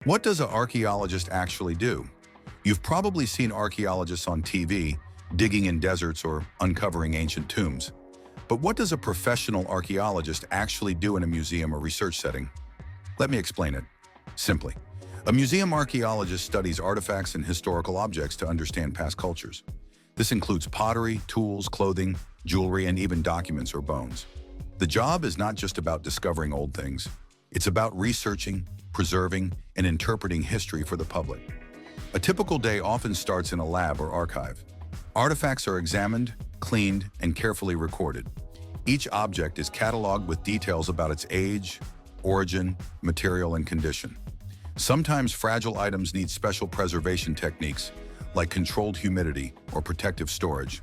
What does an archaeologist actually do? You've probably seen archaeologists on TV digging in deserts or uncovering ancient tombs. But what does a professional archaeologist actually do in a museum or research setting? Let me explain it. Simply, a museum archaeologist studies artifacts and historical objects to understand past cultures. This includes pottery, tools, clothing, jewelry, and even documents or bones. The job is not just about discovering old things. It's about researching, preserving, and interpreting history for the public. A typical day often starts in a lab or archive. Artifacts are examined, cleaned, and carefully recorded. Each object is cataloged with details about its age, origin, material, and condition. Sometimes fragile items need special preservation techniques, like controlled humidity or protective storage.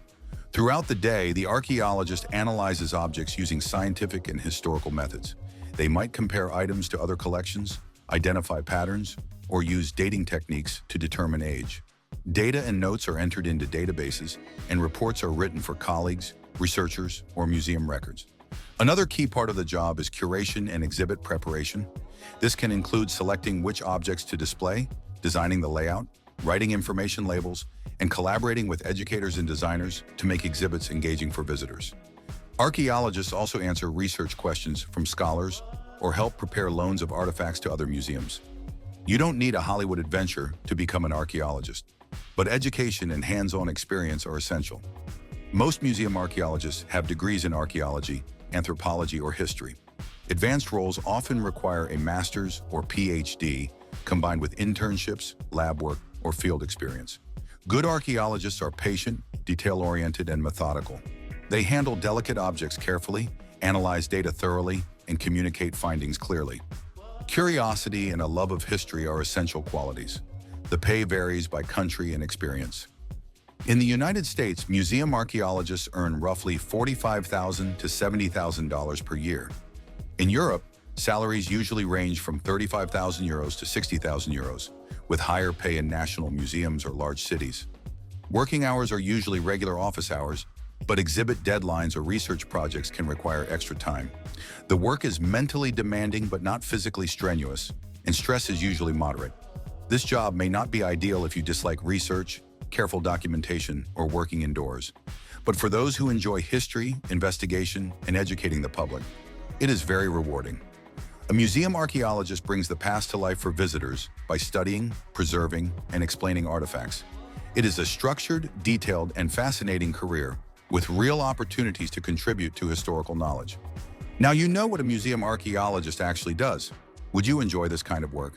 Throughout the day, the archaeologist analyzes objects using scientific and historical methods. They might compare items to other collections, identify patterns, or use dating techniques to determine age. Data and notes are entered into databases, and reports are written for colleagues, researchers, or museum records. Another key part of the job is curation and exhibit preparation. This can include selecting which objects to display, designing the layout, writing information labels, and collaborating with educators and designers to make exhibits engaging for visitors. Archaeologists also answer research questions from scholars or help prepare loans of artifacts to other museums. You don't need a Hollywood adventure to become an archaeologist, but education and hands-on experience are essential. Most museum archaeologists have degrees in archaeology, anthropology, or history. Advanced roles often require a master's or PhD combined with internships, lab work, or field experience. Good archaeologists are patient, detail-oriented, and methodical. They handle delicate objects carefully, analyze data thoroughly, and communicate findings clearly. Curiosity and a love of history are essential qualities. The pay varies by country and experience. In the United States, museum archaeologists earn roughly $45,000 to $70,000 per year. In Europe, salaries usually range from €35,000 to €60,000, with higher pay in national museums or large cities. Working hours are usually regular office hours, but exhibit deadlines or research projects can require extra time. The work is mentally demanding but not physically strenuous, and stress is usually moderate. This job may not be ideal if you dislike research, careful documentation, or working indoors. But for those who enjoy history, investigation, and educating the public, it is very rewarding. A museum archaeologist brings the past to life for visitors by studying, preserving, and explaining artifacts. It is a structured, detailed, and fascinating career with real opportunities to contribute to historical knowledge. Now you know what a museum archaeologist actually does. Would you enjoy this kind of work?